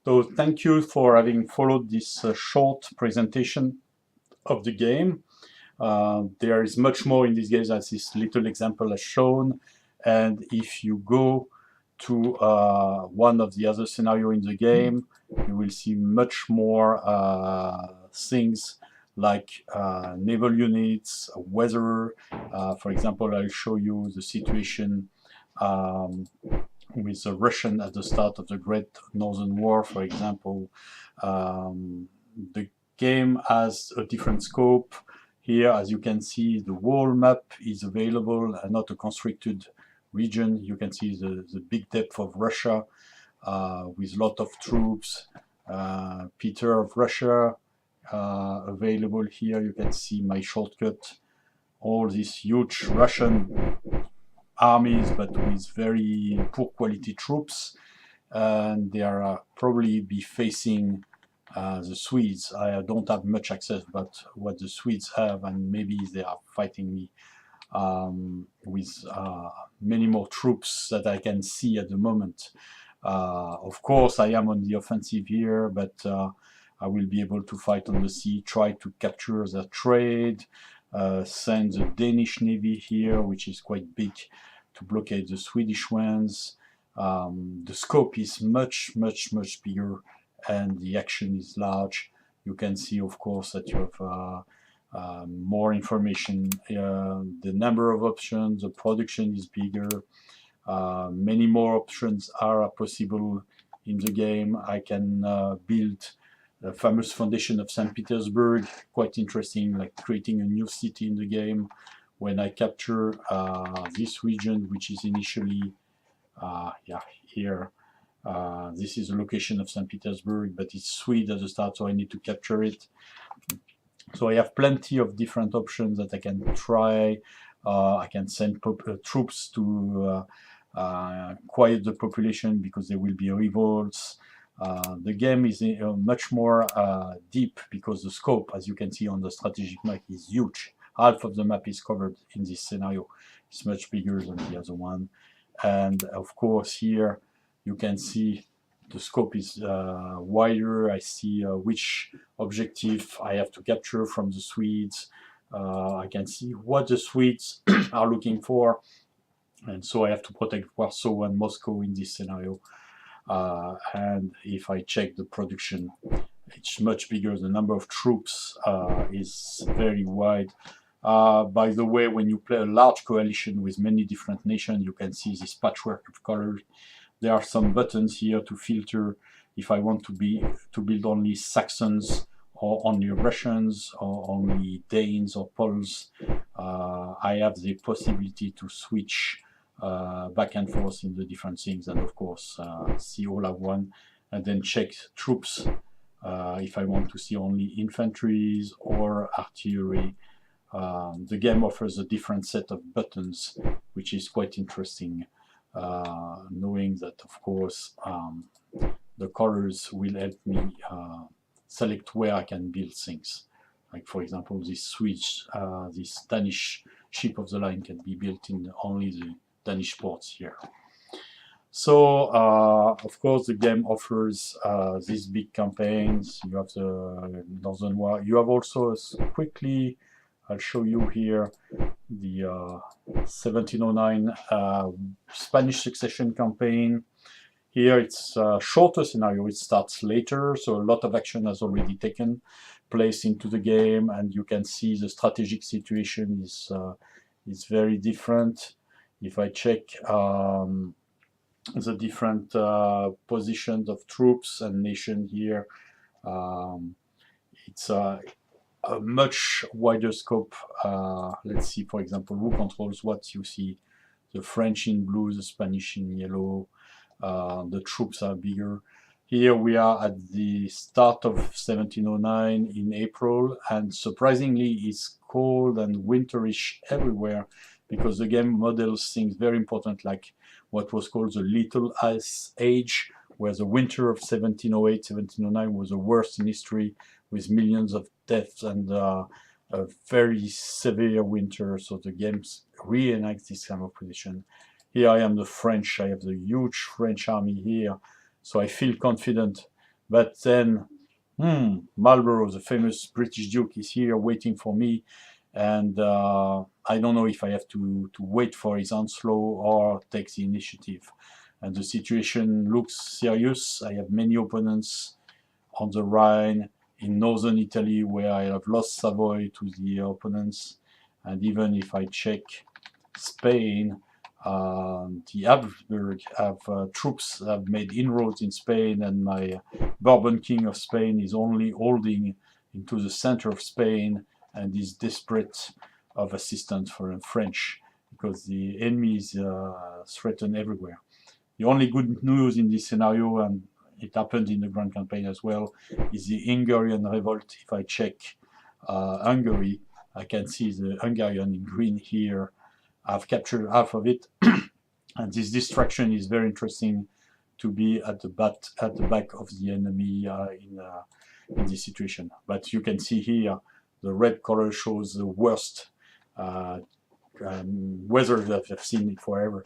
So thank you for having followed this short presentation of the game. There is much more in this game as this little example has shown. And if you go to one of the other scenarios in the game, you will see much more things like naval units, weather. For example, I'll show you the situation with the Russian at the start of the Great Northern War, for example. The game has a different scope. Here, as you can see, the whole map is available and not a constricted region. You can see the big depth of Russia with a lot of troops. Peter of Russia available here. You can see my shortcut. All these huge Russian armies, but with very poor quality troops, and they are probably be facing the Swedes. I don't have much access, but what the Swedes have, and maybe they are fighting me with many more troops that I can see at the moment. Of course, I am on the offensive here, but I will be able to fight on the sea, try to capture their trade, send the Danish Navy here, which is quite big, to blockade the Swedish ones. The scope is much bigger and the action is large. You can see, of course, that you have more information. The number of options, the production is bigger. Many more options are possible in the game. I can build the famous foundation of St. Petersburg, quite interesting, like creating a new city in the game. When I capture this region, which is initially here, this is the location of St. Petersburg, but it's Swede at the start, so I need to capture it. So I have plenty of different options that I can try. I can send troops to quiet the population because there will be revolts. The game is much more deep because the scope, as you can see on the strategic map, is huge. Half of the map is covered in this scenario. It's much bigger than the other one. And of course here you can see the scope is wider. I see which objective I have to capture from the Swedes. I can see what the Swedes are looking for. And so I have to protect Warsaw and Moscow in this scenario. And if I check the production, it's much bigger. The number of troops is very wide. By the way, when you play a large coalition with many different nations, you can see this patchwork of colors. There are some buttons here to filter if I want to build only Saxons or only Russians or only Danes or Poles. I have the possibility to switch back and forth in the different things, and of course see all at one, and then check troops if I want to see only infantry or artillery. The game offers a different set of buttons, which is quite interesting, knowing that, of course, the colors will help me select where I can build things. Like, for example, this this Danish ship of the line can be built in only the Danish ports here. So, of course, the game offers these big campaigns. You have the Northern War. You have also, quickly, I'll show you here, the 1709 Spanish Succession campaign. Here it's a shorter scenario. It starts later, so a lot of action has already taken place into the game, and you can see the strategic situation is very different. If I check the different positions of troops and nation here, it's a much wider scope. Let's see, for example, who controls what. You see the French in blue, the Spanish in yellow. The troops are bigger. Here we are at the start of 1709 in April, and surprisingly it's cold and winterish everywhere, because the game models things very important, like what was called the Little Ice Age, where the winter of 1708, 1709 was the worst in history, with millions of deaths and a very severe winter. So the games reenact this kind of position. Here I am the French. I have the huge French army here, so I feel confident But then, Marlborough, the famous British Duke, is here waiting for me, and I don't know if I have to wait for his onslaught or take the initiative. And the situation looks serious. I have many opponents on the Rhine, in northern Italy, where I have lost Savoy to the opponents. And even if I check Spain, the Habsburg have troops have made inroads in Spain, and my Bourbon King of Spain is only holding into the center of Spain and is desperate of assistance from the French, because the enemy is threatened everywhere. The only good news in this scenario, and it happened in the Grand Campaign as well, is the Hungarian revolt. If I check Hungary, I can see the Hungarian in green here. I've captured half of it, and this distraction is very interesting to be at the back of the enemy in this situation. But you can see here the red color shows the worst weather that I've seen it forever.